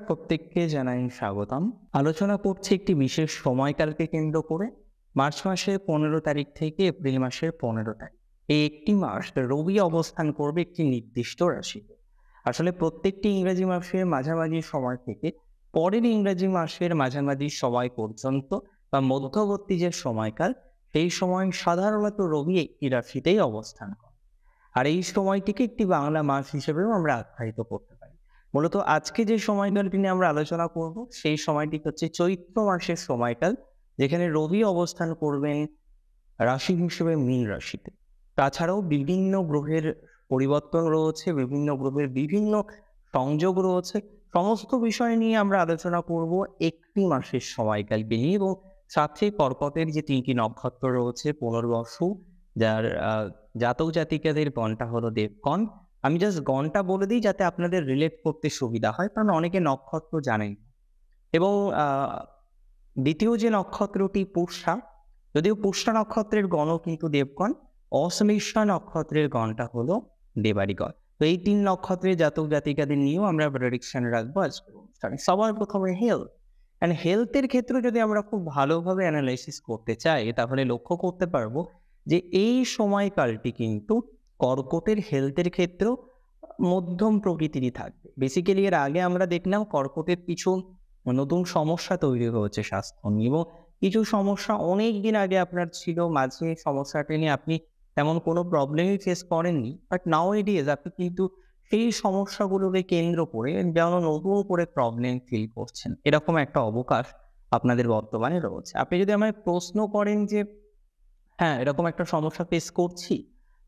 প্রত্যেককে জানাই স্বাগতম। আলোচনা করছি একটি বিশেষ সময়কালকে কেন্দ্র করে। মার্চ মাসের 15 তারিখ থেকে এপ্রিল মাসের 15 তারিখ। এই একটি মাস রবি অবস্থান করবে একটি নির্দিষ্ট রাশিতে। আসলে প্রত্যেকটি ইংরেজি মাসের মাঝামাঝি সময় থেকে পরের ইংরেজি মাসের মাঝামাঝি সময় পর্যন্ত বা মধ্যবর্তী যে সময়কাল, সেই সময় সাধারণত রবি একটি রাশিতেই অবস্থান করে। আর এই সময়টিকে একটি বাংলা মাস হিসেবেও আমরা আখ্যায়িত করতে পারি। মূলত আজকে যে সময়কালটি নিয়ে আমরা আলোচনা করব, সেই সময়টি হচ্ছে চৈত্র মাসের সময়কাল, যেখানে রবি অবস্থান করবেন রাশি হিসেবে মীন রাশিতে। তাছাড়াও বিভিন্ন গ্রহের পরিবর্তন রয়েছে, বিভিন্ন গ্রহের বিভিন্ন সংযোগ রয়েছে। সমস্ত বিষয় নিয়ে আমরা আলোচনা করব একটি মাসের সময়কালকে নিয়ে, এবং সাথে কর্কটের যে ৩টি নক্ষত্র রয়েছে পুনর্বসু, যার জাতক জাতিকাদের গণটা হলো দেবগণ। আমি জাস্ট গণটা বলে দিই যাতে আপনাদের রিলেট করতে সুবিধা হয়, কারণ অনেকে নক্ষত্র জানেন না। এবং দ্বিতীয় যে নক্ষত্রটি পুষ্যা, যদিও পুষ্যা নক্ষত্রের গণও কিন্তু দেবগণ, অশ্লেষা নক্ষত্রের গণটা হলো দেবাড়িগণ। তো এই ৩ নক্ষত্রের জাতক জাতিকাদের নিয়েও আমরা প্রেডিকশন রাখবো আজকের অনুষ্ঠানে। সবার প্রথমে হেলথ। অ্যান্ড হেলথের ক্ষেত্রে যদি আমরা খুব ভালোভাবে অ্যানালাইসিস করতে চাই, তাহলে লক্ষ্য করতে পারবো যে এই সময়কালটি কিন্তু কর্কটের হেলথের ক্ষেত্রেও মধ্যম প্রকৃতিরই থাকবে। বেসিক্যালি এর আগে আমরা দেখলাম কর্কটের কিছু নতুন সমস্যা তৈরি হয়েছে স্বাস্থ্য নিয়ে, এবং কিছু সমস্যা অনেক দিন আগে আপনার ছিল, মাঝে সমস্যাটা নিয়ে আপনি তেমন কোনো প্রবলেমই ফেস করেননি, বাট নাও এডিজ আপনি কিন্তু সেই সমস্যাগুলোকে কেন্দ্র করে যেন নতুন করে প্রবলেম ফিল করছেন। এরকম একটা অবকাশ আপনাদের বর্তমানে রয়েছে। আপনি যদি আমায় প্রশ্ন করেন যে হ্যাঁ, এরকম একটা সমস্যা ফেস করছি,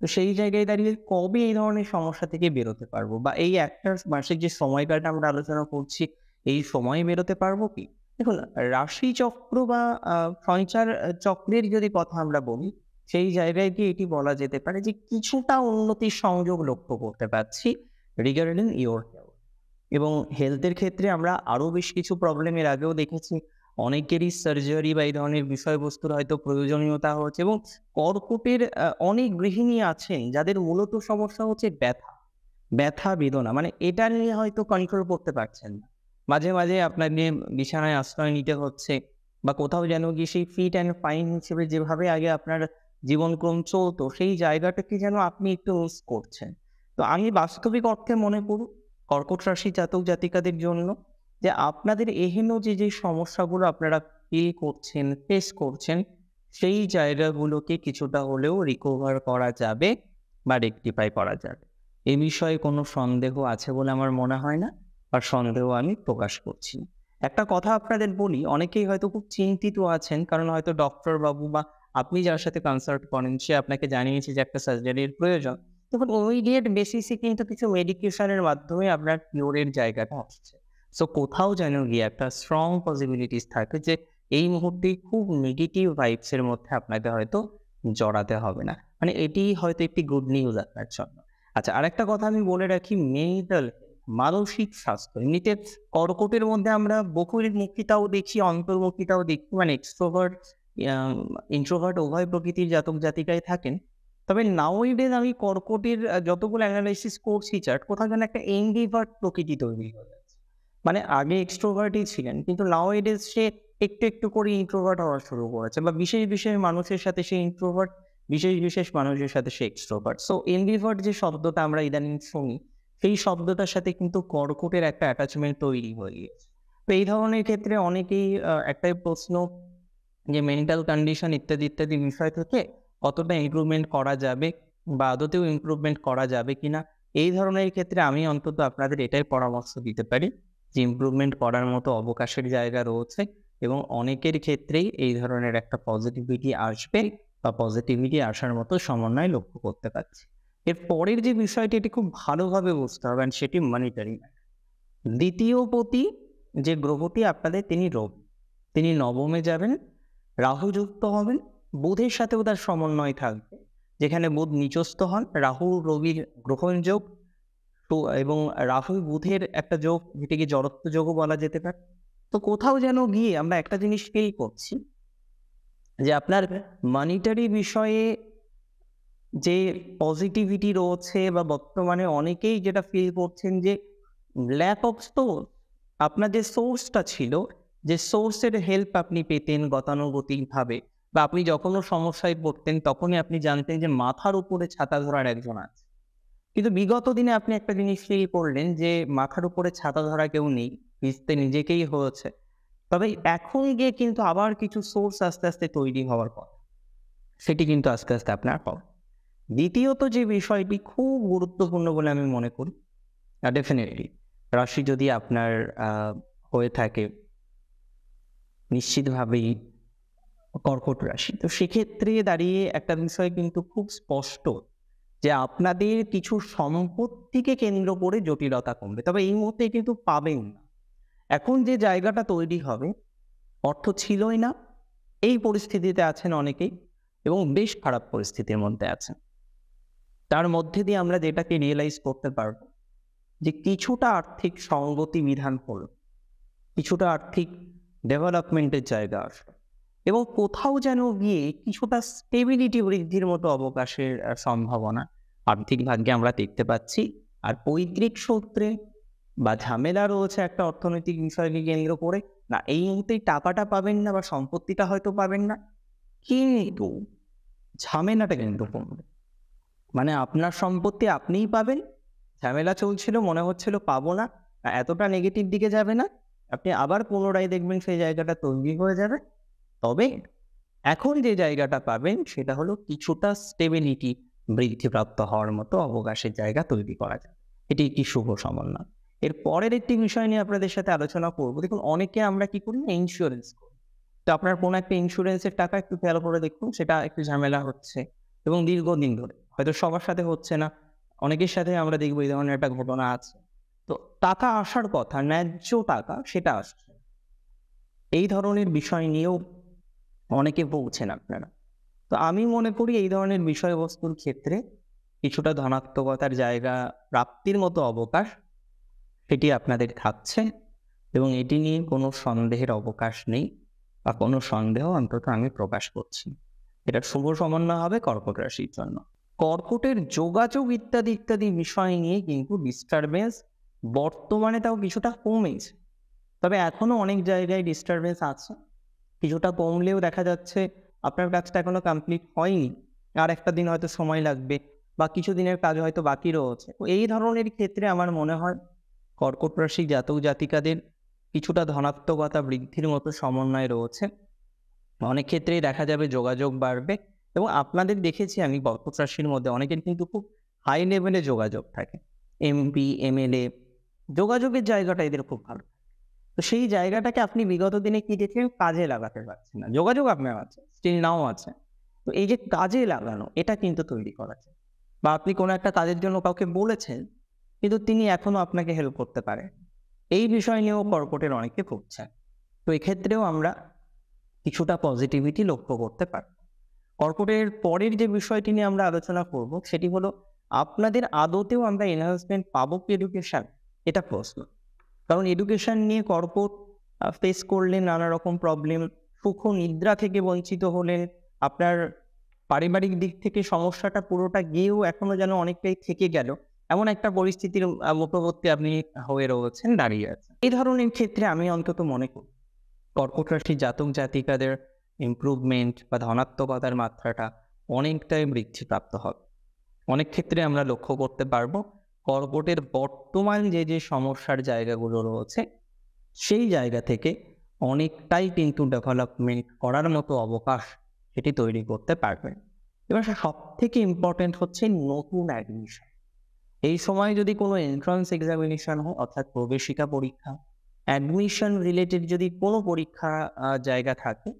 তো সেই জায়গায় দাঁড়িয়ে কবে এই ধরনের সমস্যা থেকে বেরোতে পারবো, বা এই একটা মাসের যে সময়কালটা আমরা আলোচনা করছি, এই সময়ে বেরোতে পারবো কি? দেখুন, রাশি চক্র বা সঞ্চার চক্রের যদি কথা আমরা বলি, সেই জায়গায় গিয়ে এটি বলা যেতে পারে যে কিছুটা উন্নতির সংযোগ লক্ষ্য করতে পারছি রিগার্ডিং ইওর হেলথ। এবং হেলথের ক্ষেত্রে আমরা আরো বেশ কিছু প্রবলেম এর আগেও দেখেছি। অনেকেরই সার্জারি বা এই ধরনের বিষয়বস্তুর হয়তো প্রয়োজনীয়তা হচ্ছে, এবং কর্কটের অনেক গৃহিণী আছেন যাদের মূলত সমস্যা হচ্ছে ব্যথা বেদনা, মানে এটা নিয়ে হয়তো কন্ট্রোল করতে পারছেন না। মাঝে মাঝে আপনাকে বিছানায় আশ্রয় নিতে হচ্ছে, বা কোথাও যেন গিয়ে সেই ফিট অ্যান্ড ফাইন হিসেবে যেভাবে আগে আপনার জীবনক্রম চলতো, সেই জায়গাটাকে যেন আপনি একটু মিস করছেন। তো আমি বাস্তবিক অর্থে মনে করি কর্কট রাশি জাতক জাতিকাদের জন্য যে আপনাদের এহেন যে সমস্যাগুলো আপনারা ফিল করছেন, ফেস করছেন, সেই জায়গাগুলোকে কিছুটা হলেও রিকভার করা যাবে বা রেকটিফাই করা যাবে। এ বিষয়ে কোনো সন্দেহ আছে বলে আমার মনে হয় না, আর সন্দেহ আমি প্রকাশ করছি না। একটা কথা আপনাদের বলি, অনেকেই হয়তো খুব চিন্তিত আছেন, কারণ হয়তো ডক্টর বাবু বা আপনি যার সাথে কনসাল্ট করেন সে আপনাকে জানিয়েছে যে একটা সার্জারির প্রয়োজন। তখন ইমিডিয়েট বেসিসে কিন্তু কিছু মেডিকেশনের মাধ্যমে আপনার কিওরের জায়গাটা আসছে। সো কোথাও যেন গিয়ে একটা স্ট্রং পসিবিলিটিস থাকে যে এই মুহূর্তে খুব নেগেটিভ ভাইবস এর মধ্যে আপনাকে হয়তো জড়াতে হবে না। মানে এটি হয়তো একটি গুড নিউজ আপনার জন্য। আচ্ছা, আরেকটা কথা আমি বলে রাখি, মেন্টাল মানসিক স্বাস্থ্য। এমনিতে কর্কটের মধ্যে আমরা বহুমুখিতাও দেখি, অন্তর্মুখিতাও দেখি, মানে এক্সট্রোভার্ট ইন্ট্রোভার্ট উভয় প্রকৃতির জাতক জাতিকায় থাকেন। তবে নাওএডেজ আমি কর্কটের যতগুলো অ্যানালাইসিস করছি চার্ট, কোথাও যেন একটা এমবিভার্ট প্রকৃতি তৈরি হয়ে যাচ্ছে। মানে আগে এক্সট্রোভার্টই ছিলেন, কিন্তু নাওএডেজ সে একটু একটু করে ইন্ট্রোভার্ট হওয়া শুরু করেছে, বা বিশেষ বিশেষ মানুষের সাথে সে ইন্ট্রোভার্ট, বিশেষ বিশেষ মানুষের সাথে সে এক্সট্রোভার্ট। সো এমবিভার্ট যে শব্দটা আমরা ইদানিং শুনি, সেই শব্দটার সাথে কিন্তু কর্কটের একটা অ্যাটাচমেন্ট তৈরি হয়ে গিয়েছে। তো এই ধরনের ক্ষেত্রে অনেকেই একটাই প্রশ্ন যে মেন্টাল কন্ডিশন ইত্যাদি ইত্যাদি বিষয় থেকে কতটা ইমপ্রুভমেন্ট করা যাবে, বা আদতেও ইমপ্রুভমেন্ট করা যাবে কিনা। এই ধরনের ক্ষেত্রে আমি অন্তত আপনাদের এটাই পরামর্শ দিতে পারি যে ইমপ্রুভমেন্ট করার মতো অবকাশের জায়গা রয়েছে, এবং অনেকের ক্ষেত্রেই এই ধরনের একটা পজিটিভিটি আসবে, বা পজিটিভিটি আসার মতো সমন্বয় লক্ষ্য করতে পারছি। এর পরের যে বিষয়টি, এটি খুব ভালোভাবে বুঝতে হবে, and সেটি মনিটরিং। দ্বিতীয় পতি যে গ্রহটি আপনাদের, তিনি রবি। তিনি নবমে যাবেন, রাহু যুক্ত হবেন, বুধের সাথেও তার সমন্বয় থাকবে, যেখানে বুধ নিচস্থ হন, রাহু রবির গ্রহণ যোগ। তো এবং রাহু বুধের একটা যোগ, যেটাকে জড়ত্ব যোগও বলা যেতে পারে। তো কোথাও যেন গিয়ে আমরা একটা জিনিস ফিল করছি যে আপনার মনিটারি বিষয়ে যে পজিটিভিটি রয়েছে, বা বর্তমানে অনেকেই যেটা ফিল করছেন যে ল্যাক অফ সোর্স, আপনার যে সোর্সটা ছিল, যে সোর্সের হেল্প আপনি পেতেন গতানুগতিকভাবে, বা আপনি যখনও সমস্যায় পড়তেন তখনই আপনি জানতেন যে মাথার উপরে ছাতা ধরার একজন আছে। কিন্তু বিগত দিনে আপনি একটা জিনিস ফিল করলেন যে মাথার উপরে ছাতা ধরা কেউ নেই, ভিজতে নিজেকেই হয়েছে। তবে এখন গিয়ে কিন্তু আবার কিছু সোর্স আস্তে, আস্তে তৈরি হওয়ার কথা। সেটি কিন্তু আস্তে, আস্তে আপনার হবে। দ্বিতীয়ত যে বিষয়টি খুব গুরুত্বপূর্ণ বলে আমি মনে করি, ডেফিনিটলি রাশি যদি আপনার আ হয়ে থাকে নিশ্চিতভাবেই কর্কট রাশি। তো সেক্ষেত্রে দাঁড়িয়ে একটা বিষয় কিন্তু খুব স্পষ্ট যে আপনাদের কিছু সম্পত্তিকে কেন্দ্র করে জটিলতা কমবে। তবে এই মুহূর্তে কিন্তু পাবেন না। এখন যে জায়গাটা তৈরি হবে, অর্থ ছিলই না, এই পরিস্থিতিতে আছেন অনেকেই এবং বেশ খারাপ পরিস্থিতির মধ্যে আছেন। তার মধ্যে দিয়ে আমরা যেটাকে রিয়ালাইজ করতে পারব যে কিছুটা আর্থিক সঙ্গতি বিধান হলো, কিছুটা আর্থিক ডেভেলপমেন্টের জায়গা আসলো এবং কোথাও যেন গিয়ে কিছুটা স্টেবিলিটি বৃদ্ধির মতো অবকাশের সম্ভাবনা আর্থিক ভাগ্যে আমরা দেখতে পাচ্ছি। আর পৈতৃক সূত্রে বা ঝামেলা রয়েছে একটা অর্থনৈতিক বিষয়কে কেন্দ্র করে, না এই মুহূর্তেই টাকাটা পাবেন না বা সম্পত্তিটা হয়তো পাবেন না, কিন্তু ঝামেলাটা কিন্তু কমবে। মানে আপনার সম্পত্তি আপনিই পাবেন, ঝামেলা চলছিল মনে হচ্ছিল পাবো না, এতটা নেগেটিভ দিকে যাবে না, আপনি আবার পুনরায় দেখবেন সেই জায়গাটা তৈরি হয়ে যাবে। তবে এখন যে জায়গাটা পাবেন সেটা হলো কিছুটা স্টেবিলিটি বৃদ্ধিপ্রাপ্ত হওয়ার মতো অবকাশের জায়গা তৈরি করা যায়। এটি একটি শুভ সমন্বয়। এর পরের একটি বিষয় নিয়ে আপনাদের সাথে আলোচনা করব। দেখুন অনেকে আমরা কি করি না, ইন্স্যুরেন্স করি। তো আপনার কোনো একটা ইন্স্যুরেন্সের টাকা একটু খেয়াল করে দেখুন, সেটা একটু ঝামেলা হচ্ছে এবং দীর্ঘদিন ধরে। হয়তো সবার সাথে হচ্ছে না, অনেকের সাথে আমরা দেখব এই ধরনের একটা ঘটনা আছে। তো টাকা আসার কথা, ন্যায্য টাকা সেটা আসছে। এই ধরনের বিষয় নিয়েও অনেকে ভুগছেন আপনারা। তো আমি মনে করি এই ধরনের বিষয়বস্তুর ক্ষেত্রে কিছুটা ধনাত্মকতার জায়গা প্রাপ্তির মতো অবকাশ সেটি আপনাদের থাকছে এবং এটি নিয়ে কোনো সন্দেহের অবকাশ নেই বা কোনো সন্দেহ অন্তত আমি প্রকাশ করছি। এটা শুভ সমন্বয় হবে কর্কট রাশির জন্য। কর্কটের যোগাযোগ ইত্যাদি ইত্যাদি বিষয় নিয়ে কিন্তু ডিস্টারবেন্স বর্তমানে তাও কিছুটা কমেছে, তবে এখনো অনেক জায়গায় ডিস্টারবেন্স আছে। কিছুটা কমলেও দেখা যাচ্ছে আপনার কাজটা এখনো কমপ্লিট হয়নি, আর একটা দিন হয়তো সময় লাগবে বা কিছু দিনের কাজ হয়তো বাকি রয়েছে। তো এই ধরনের ক্ষেত্রে আমার মনে হয় কর্কট রাশি জাতক জাতিকাদের কিছুটা ধনাত্মকতা বৃদ্ধির মতো সমন্বয় রয়েছে। অনেক ক্ষেত্রেই দেখা যাবে যোগাযোগ বাড়বে এবং আপনাদের দেখেছি আমি কর্কট রাশির মধ্যে অনেকের কিন্তু খুব হাই লেভেলে যোগাযোগ থাকে, এমপি এমএলএ যোগাযোগের জায়গাটা এদের খুব ভালো। তো সেই জায়গাটাকে আপনি বিগত দিনে কি দেখলেন, কাজে লাগাতে পারছেন না। যোগাযোগ আপনার আছে, স্টিল নাও আছে। তো এই যে কাজে লাগানো, এটা কিন্তু তৈরি করা যায়। বা আপনি কোনো একটা কাজের জন্য কাউকে বলেছেন, কিন্তু তিনি এখনো আপনাকে হেল্প করতে পারে। এই বিষয় নিয়েও কর্কটের অনেকে ভুগছে। তো এক্ষেত্রেও আমরা কিছুটা পজিটিভিটি লক্ষ্য করতে পারি। কর্কটের পরের যে বিষয়টি নিয়ে আমরা আলোচনা করব সেটি হলো আপনাদের আদতেও আমরা এনহান্সমেন্ট পাবো কি এডুকেশন? এটা প্রশ্ন। কারণ এডুকেশন নিয়ে কর্কট ফেস করলেন নানা রকম প্রবলেম, সুখ নিদ্রা থেকে বঞ্চিত হলেন, আপনার পারিবারিক দিক থেকে সমস্যাটা পুরোটা গিয়েও এখনো যেন অনেকটাই থেকে গেল, এমন একটা পরিস্থিতির মুখবর্তী আপনি হয়ে রয়েছেন, দাঁড়িয়ে আছেন। এই ধরনের ক্ষেত্রে আমি অন্তত মনে করি কর্কট রাশির জাতক জাতিকাদের ইমপ্রুভমেন্ট বা ধনাত্মকতার মাত্রাটা অনেকটাই বৃদ্ধিপ্রাপ্ত হবে। অনেক ক্ষেত্রে আমরা লক্ষ্য করতে পারবো কর্কটের বর্তমান যে সমস্যার জায়গাগুলো রয়েছে সেই জায়গা থেকে অনেকটাই কিন্তু ডেভেলপমেন্ট করার মতো অবকাশ সেটি তৈরি করতে পারবেন। এবার সব থেকে ইম্পর্টেন্ট হচ্ছে নতুন অ্যাডমিশন। এই সময় যদি কোনো এন্ট্রান্স এক্সামিনেশন হয়, অর্থাৎ প্রবেশিকা পরীক্ষা, অ্যাডমিশন রিলেটেড যদি কোনো পরীক্ষা জায়গা থাকে,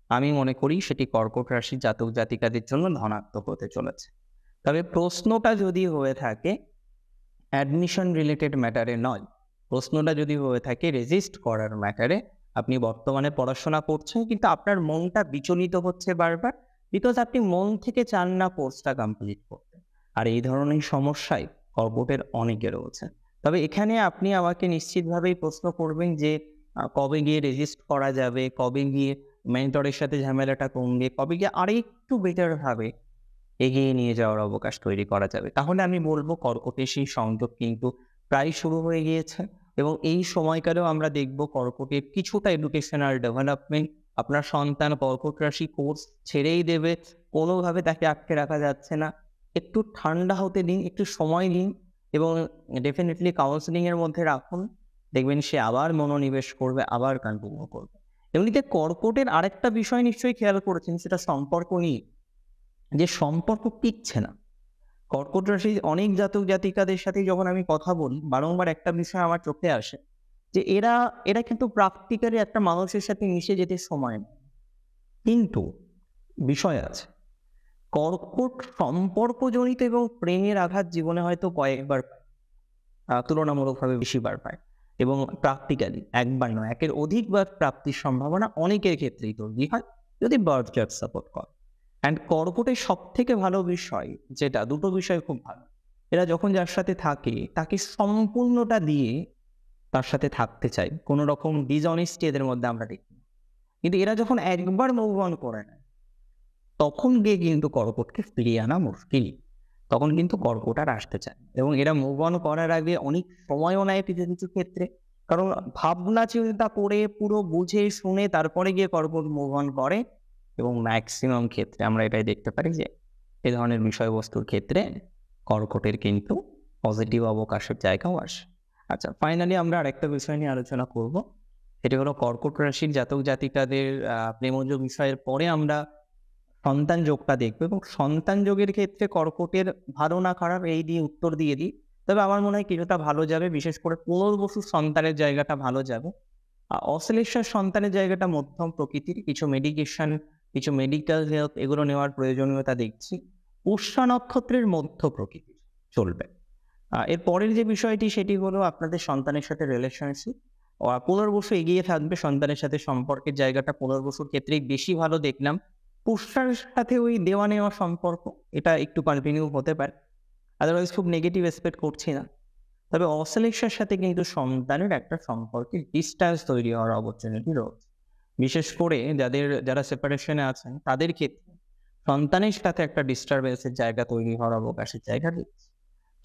আমি মনে করি সেটি কর্কট রাশির জাতক জাতিকাদের জন্য ধনাত্মক হতে চলেছে। তবে প্রশ্নটা যদি হয়ে থাকে অ্যাডমিশন রিলেটেড ম্যাটারে নয়, প্রশ্নটা যদি হয়ে থাকে রেজিস্ট করার ম্যাটারে, আপনি বর্তমানে পড়াশোনা করছেন কিন্তু আপনার মনটা বিচলিত হচ্ছে বারবার, বিকজ আপনি মন থেকে চান না কোর্সটা কমপ্লিট করতে। আর এই ধরনের সমস্যায় কর্কটের অনেকে রয়েছে। তবে এখানে আপনি আমাকে নিশ্চিতভাবেই প্রশ্ন করবেন যে কবে গিয়ে রেজিস্ট করা যাবে, কবে গিয়ে মেন্টরের সাথে ঝামেলাটা কমবে, কবে গিয়ে আরেকটু বেটারভাবে এগিয়ে নিয়ে যাওয়ার অবকাশ তৈরি করা যাবে। তাহলে আমি বলব কর্কটের সেই সংযোগ কিন্তু প্রায় শুরু হয়ে গিয়েছে। এবং এই সময়কালেও আমরা দেখব কর্কটের কিছুটা এডুকেশনাল ডেভেলপমেন্ট। আপনার সন্তান কর্কট রাশি কোর্স ছেড়েই দেবে, কোনোভাবে তাকে আটকে রাখা যাচ্ছে না। একটু ঠান্ডা হতে দিন, একটু সময় দিন এবং ডেফিনেটলি কাউন্সেলিং এর মধ্যে রাখুন। দেখবেন সে আবার মনোনিবেশ করবে, আবার কন্টিনিউ করবে। এমনিতে কর্কটের আরেকটা বিষয় নিশ্চয়ই খেয়াল করেছেন, সেটা সম্পর্ক নিয়ে, যে সম্পর্ক টিকছে না। কর্কট রাশির অনেক জাতক জাতিকাদের সাথে যখন আমি কথা বলি, বারংবার একটা বিষয় আমার চোখে আসে যে এরা কিন্তু প্র্যাকটিক্যালি একটা মানুষের সাথে মিশে যেতে সময় নেয়। কিন্তু বিষয় আছে, কর্কট সম্পর্কজনিত এবং প্রেমের আঘাত জীবনে হয়তো কয়েকবার পায়, তুলনামূলকভাবে বেশিবার পায়, এবং প্র্যাকটিক্যালি একবার নয়, একের অধিকবার প্রাপ্তির সম্ভাবনা অনেকের ক্ষেত্রেই তৈরি হয় যদি বার্থ চার্ট সাপোর্ট করে। অ্যান্ড কর্কটের সব থেকে ভালো বিষয় যেটা, দুটো বিষয় খুব ভালো, এরা যখন যার সাথে থাকে তাকে সম্পূর্ণটা দিয়ে তার সাথে থাকতে চায়, কোনো রকম ডিসঅনেস্টি এদের মধ্যে আমরা দেখি না। কিন্তু এরা যখন একবার মুভ অন করে নেয়, তখন গিয়ে কিন্তু কর্কটকে ফিরিয়ে আনা মুশকিল। তখন কিন্তু কর্কট আর আসতে চায় না। এবং এরা মুভ অন করার আগে অনেক সময়ও নেয় কিছু কিছু ক্ষেত্রে, কারণ ভাবনা চিন্তা করে পুরো বুঝে শুনে তারপরে গিয়ে কর্কট মুভ অন করে। এবং ম্যাক্সিমাম ক্ষেত্রে আমরা এটাই দেখতে পারি যে এই ধরনের বিষয়বস্তুর ক্ষেত্রে কর্কটের কিন্তু পজিটিভ অবকাশের জায়গাও আসে। আচ্ছা, ফাইনালি আমরা আরেকটা বিষয় নিয়ে আলোচনা করব, সেটি হলো কর্কট রাশির জাতক জাতিকাদের প্রেমজ বিষয়ের পরে আমরা সন্তান যোগটা দেখবো। এবং সন্তান যোগের ক্ষেত্রে কর্কটের ভালো না খারাপ এই দিয়ে উত্তর দিয়ে দিই। তবে আমার মনে হয় কিছুটা ভালো যাবে, বিশেষ করে পুনর্বসুর সন্তানের জায়গাটা ভালো যাবে। অশ্লেষার সন্তানের জায়গাটা মধ্যম প্রকৃতির, কিছু মেডিকেশন, কিছু মেডিকেল হেলথ এগুলো নেওয়ার প্রয়োজনীয়তা দেখছি। পুষ্যা নক্ষত্রের মধ্য প্রকৃতির চলবে। এর পরের যে বিষয়টি সেটি হলো আপনাদের সন্তানের সাথে রিলেশনশিপ। পুনর্বসু এগিয়ে থাকবে, সন্তানের সাথে সম্পর্কের জায়গাটা পুনর্বসুর ক্ষেত্রেই বেশি ভালো দেখলাম। পুষ্যার সাথে ওই দেওয়া নেওয়া সম্পর্ক, এটা একটু কন্টিনিউ হতে পারে, আদারওয়াইজ খুব নেগেটিভ এক্সপেক্ট করছি না। তবে অশ্লেষার সাথে কিন্তু সন্তানের একটা সম্পর্কে ডিস্ট্যান্স তৈরি হওয়ার অপরচুনিটি রয়েছে। বিশেষ করে যারা সেপারেশনে আছেন তাদের ক্ষেত্রে সন্তানের সাথে একটা ডিস্টারবেন্সের জায়গা তৈরি হওয়ার অবকাশের জায়গা রয়েছে।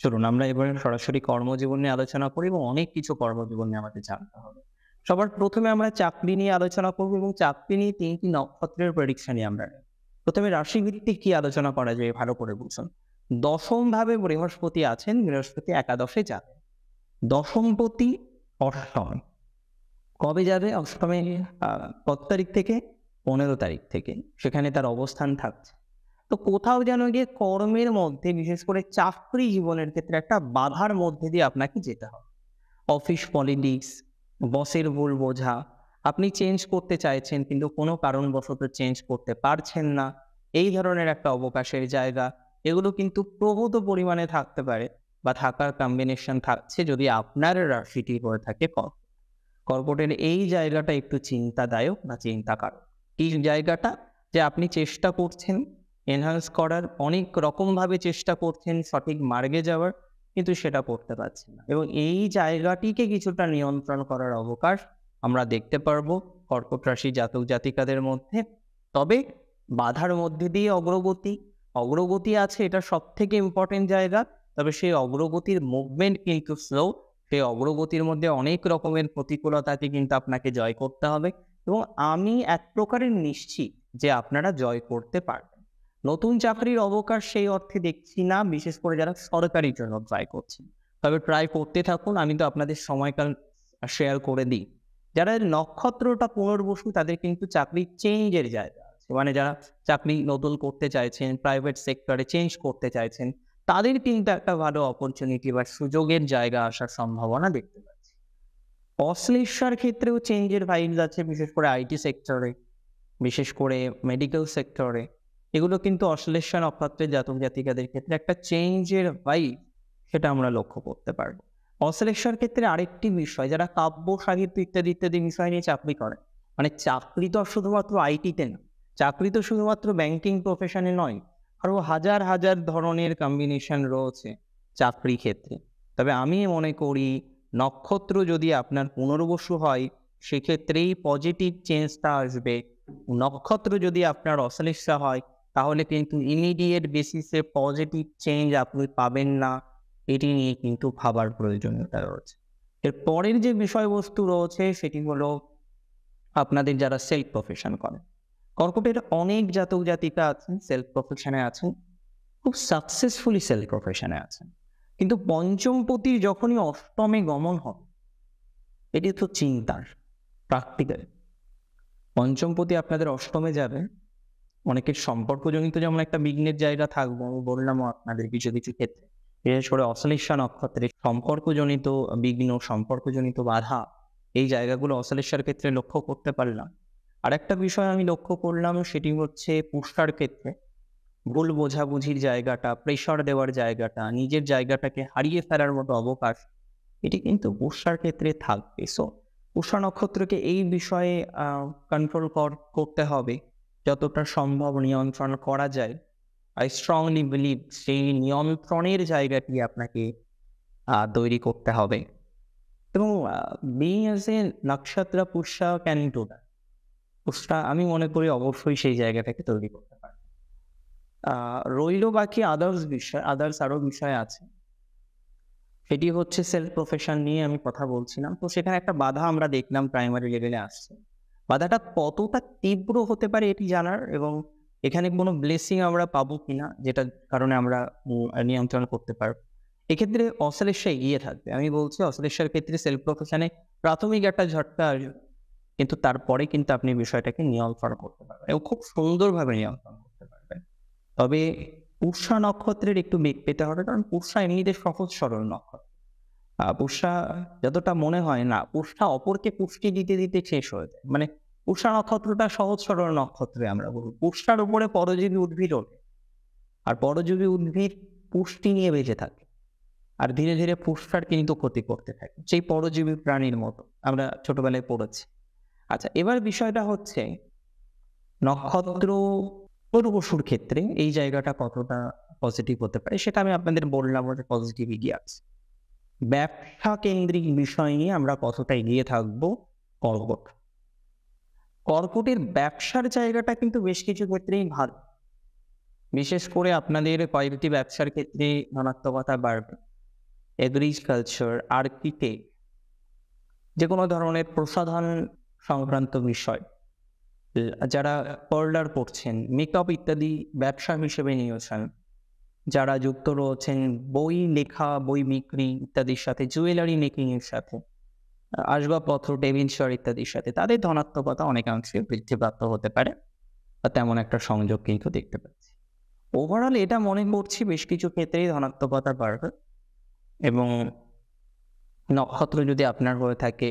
চলুন আমরা এবারে সরাসরি কর্মজীবন নিয়ে আলোচনা করি, এবং অনেক কিছু কর্মজীবন নিয়ে আমাদের জানতে হবে। সবার প্রথমে আমরা চাকরি নিয়ে আলোচনা করবো, এবং চাকরি নিয়ে 3টি নক্ষত্রের প্রেডিকশনই আমরা নেব। প্রথমে রাশিভিত্তিক কি আলোচনা করা যায় ভালো করে বুঝুন। দশম ভাবে বৃহস্পতি আছেন, বৃহস্পতি একাদশে যাবে। দশমপতি অষ্টমে কবে যাবে? অষ্টমে কত তারিখ থেকে? 15 তারিখ থেকে সেখানে তার অবস্থান থাকছে। তো কোথাও যেন গিয়ে কর্মের মধ্যে, বিশেষ করে চাকরি জীবনের ক্ষেত্রে একটা বাধার মধ্যে দিয়ে আপনাকে যেতে হবে। অফিস পলিটিক্স, বসের ভুল বোঝা, আপনি চেঞ্জ করতে চাইছেন কিন্তু কোনো কারণবশত চেঞ্জ করতে পারছেন না, এই ধরনের একটা অবকাশের জায়গা, এগুলো কিন্তু প্রভূত পরিমাণে থাকতে পারে বা থাকার কম্বিনেশন থাকছে যদি আপনার রাশিটি হয়ে থাকে কর্কট। কর্কটের এই জায়গাটা একটু চিন্তাদায়ক বা চিন্তাকারক। এই জায়গাটা যে আপনি চেষ্টা করছেন এনহান্স করার, অনেক রকমভাবে চেষ্টা করছেন সঠিক মার্গে যাওয়ার, কিন্তু সেটা করতে পারছেন না। এবং এই জায়গাটিকে কিছুটা নিয়ন্ত্রণ করার অবকাশ আমরা দেখতে পারবো কর্কট রাশি জাতক জাতিকাদের মধ্যে। তবে বাধার মধ্যে দিয়ে অগ্রগতি আছে, এটা সব থেকে ইম্পর্টেন্ট জায়গা। তবে সেই অগ্রগতির মুভমেন্ট কিন্তু স্লো। সেই অগ্রগতির মধ্যে অনেক রকমের প্রতিকূলতাকে কিন্তু আপনাকে জয় করতে হবে, এবং আমি এক প্রকারের নিশ্চিত যে আপনারা জয় করতে পারবেন। নতুন চাকরির অবকাশ সেই অর্থে দেখছি না, বিশেষ করে যারা সরকারি জন্য ট্রাই করছেন। তবে ট্রাই করতে থাকুন, আমি তো আপনাদের সময়কাল শেয়ার করে দিই। যারা নক্ষত্রটা পুনর্বসু তাদের কিন্তু চাকরি চেঞ্জের জায়গা আছে, মানে যারা চাকরি নতুন করতে চাইছেন, প্রাইভেট সেক্টরে চেঞ্জ করতে চাইছেন, তাদের কিন্তু একটা ভালো অপরচুনিটি বা সুযোগের জায়গা আসার সম্ভাবনা দেখতে পাচ্ছি। অশ্লেষার ক্ষেত্রেও চেঞ্জের ভাইবস আছে, বিশেষ করে আইটি সেক্টরে, বিশেষ করে মেডিকেল সেক্টরে। এগুলো কিন্তু অশ্লেষা নক্ষত্রের জাতক জাতিকাদের ক্ষেত্রে একটা চেঞ্জের ভাইব, সেটা আমরা লক্ষ্য করতে পারবো। অশ্লেষার ক্ষেত্রে আরেকটি বিষয়, যারা কাব্য সাহিত্য ইত্যাদি ইত্যাদি বিষয় নিয়ে চাকরি করে, মানে চাকরি তো শুধুমাত্র আইটিতে না, চাকরি তো শুধুমাত্র ব্যাংকিং প্রফেশনে নয়, আরো হাজার হাজার ধরনের কম্বিনেশন রয়েছে চাকরি ক্ষেত্রে। তবে আমি মনে করি নক্ষত্র যদি আপনার পুনর্বসু হয় সেক্ষেত্রেই পজিটিভ চেঞ্জটা আসবে। নক্ষত্র যদি আপনার অশ্লেষা হয় তাহলে কিন্তু ইমিডিয়েট বেসিসে পজিটিভ চেঞ্জ আপনি পাবেন না, এটি নিয়ে কিন্তু ভাবার প্রয়োজনীয়তা রয়েছে। এর পরের যে বিষয়বস্তু রয়েছে সেটি হলো আপনাদের যারা সেলফ প্রফেশন করেন। কর্কটের অনেক জাতক জাতিকা আছেন, সেলফ প্রফেশনে আছেন, খুব সাকসেসফুলি সেলফ প্রফেশনে আছেন। কিন্তু পঞ্চমপতির যখনই অষ্টমে গমন হবে, এটি তো চিন্তার, প্র্যাকটিক্যাল। পঞ্চমপতি আপনাদের অষ্টমে যাবে, অনেকের সম্পর্কজনিত যেমন একটা বিঘ্নের জায়গা থাকবে, আমি বললামও আপনাদের কিছু কিছু ক্ষেত্রে, বিশেষ করে অশ্লেষা নক্ষত্রে সম্পর্কজনিত বিঘ্ন, সম্পর্কজনিত বাধা, এই জায়গাগুলো অশ্লেষার ক্ষেত্রে লক্ষ্য করতে পারলাম। আরেকটা বিষয় আমি লক্ষ্য করলাম, সেটি হচ্ছে পুষ্টার ক্ষেত্রে ভুল বোঝাবুঝির জায়গাটা, প্রেশার দেওয়ার জায়গাটা, নিজের জায়গাটাকে হারিয়ে ফেলার মতো অবকাশ, এটি কিন্তু পুষ্টার ক্ষেত্রে থাকবে। সো পুষ্টা নক্ষত্রকে এই বিষয়ে কন্ট্রোল করতে হবে, যতটা সম্ভব নিয়ন্ত্রণ করা যায়। আই স্ট্রংলি বিলিভ সেই নিয়ন্ত্রণের জায়গাটি আপনাকে তৈরি করতে হবে। এবং বিইং অ্যাজ এ নক্ষত্র পুষ্টা ক্যান ডু দ্যাট। পুষ্টা আমি মনে করি অবশ্যই সেই জায়গাটাকে তৈরি করতে পারে। রইল বাকি আদার্স আরো বিষয় আছে, সেটি হচ্ছে সেলফ প্রফেশন নিয়ে আমি কথা বলছিলাম। তো সেখানে একটা বাধা আমরা দেখলাম প্রাইমারি লেভেলে আসছে। বাধাটা কতটা তীব্র হতে পারে এটি জানার, এবং এখানে কোনো ব্লেসিং আমরা পাবো কিনা, যেটা কারণে আমরা নিয়ন্ত্রণ করতে পারবো। এক্ষেত্রে অশ্লেষা এগিয়ে থাকবে। আমি বলছি অশ্লেষার ক্ষেত্রে সেলফ প্রফেশনে প্রাথমিক একটা ঝটকা আসবে, কিন্তু তারপরে কিন্তু আপনি বিষয়টাকে নিয়ন্ত্রণ করতে পারবেন এবং খুব সুন্দরভাবে নিয়ন্ত্রণ করতে পারবেন। তবে পুষ্যা নক্ষত্রের একটু বেগ পেতে হবে, কারণ পুষ্যা এমনিতে সহজ সরল নক্ষত্র। পুষ্যা যতটা মনে হয় না, পুষ্যা অপরকে পুষ্টি দিতে দিতে শেষ হয়ে যায়। মানে পুষ্যা নক্ষত্রটা সহজ সরল নক্ষত্রে আমরা বলবো। পুষ্যার উপরে পরজীবী উদ্ভিদ ওঠে, আর পরজীবী উদ্ভিদ পুষ্টি নিয়ে বেঁচে থাকে, আর ধীরে ধীরে পুষ্যার কিন্তু ক্ষতি করতে থাকে, সেই পরজীবী প্রাণীর মতো আমরা ছোটবেলায় পড়েছি। আচ্ছা, এবার বিষয়টা হচ্ছে নক্ষত্র পশুর ক্ষেত্রে এই জায়গাটা কতটা পজিটিভ হতে পারে, সেটা আমি আপনাদের বললাম, ওটা পজিটিভ এগিয়ে আছে। ব্যবসা কেন্দ্রিক বিষয় নিয়ে আমরা কতটা এগিয়ে থাকবো। কর্কটের ব্যবসার জায়গাটা কিন্তু বেশ কিছু ক্ষেত্রেই ভালো, বিশেষ করে আপনাদের কয়েকটি ব্যবসার ক্ষেত্রে ধনাত্মকতা বাড়বে। এগ্রিকালচার, আর্কিটেক্ট, যে কোনো ধরনের প্রসাধন সংক্রান্ত বিষয়, যারা পার্লার করছেন, মেকআপ ইত্যাদি ব্যবসা হিসেবে নিয়েছেন, যারা যুক্ত রয়েছেন বই লেখা, বই বিক্রি ইত্যাদির সাথে, জুয়েলারি মেকিং এর সাথে, আসবাবপত্র, টেবিল চেয়ার ইত্যাদির সাথে, তাদের ধনাত্মকতা অনেকাংশে বৃদ্ধিপ্রাপ্ত হতে পারে, বা তেমন একটা সংযোগ কিন্তু দেখতে পাচ্ছি। ওভারঅল এটা মনে করছি বেশ কিছু ক্ষেত্রেই ধনাত্মকতা বাড়বে, এবং নক্ষত্র যদি আপনার হয়ে থাকে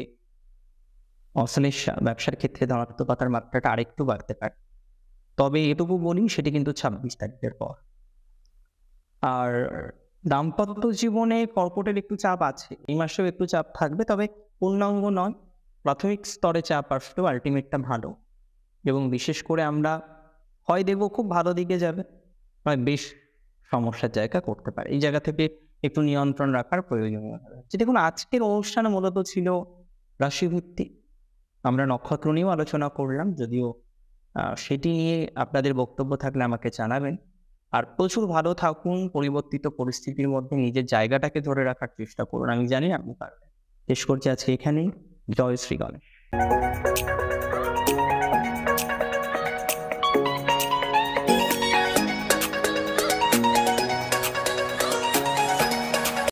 অশ্লেষা, ব্যবসার ক্ষেত্রে ধনাত্মকতার মাত্রাটা আরেকটু বাড়তে পারে। তবে এটুকু বলি, সেটি কিন্তু 26 তারিখের পর। আর দাম্পত্য জীবনে কর্কটের একটু চাপ আছে, এই মাসেও একটু চাপ থাকবে, তবে পূর্ণাঙ্গ নয়, প্রাথমিক স্তরে চাপ আসলেও আলটিমেটটা ভালো। এবং বিশেষ করে আমরা হয় দেখব খুব ভালো দিকে যাবে, নয় বেশ সমস্যার জায়গা করতে পারে। এই জায়গা থেকে একটু নিয়ন্ত্রণ রাখার প্রয়োজনীয় হবে। দেখুন, আজকের অনুষ্ঠানে মূলত ছিল রাশিভিত্তিক, আমরা নক্ষত্র নিয়েও আলোচনা করলাম, যদিও সেটি নিয়ে আপনাদের বক্তব্য থাকলে আমাকে জানাবেন। আর প্রচুর ভালো থাকুন, পরিবর্তিত পরিস্থিতির মধ্যে নিজের জায়গাটাকে ধরে রাখার চেষ্টা করুন। আমি জানি আপনি পারবেন। শেষ করছি আজকে এখানেই। জয় শ্রী গণেশ।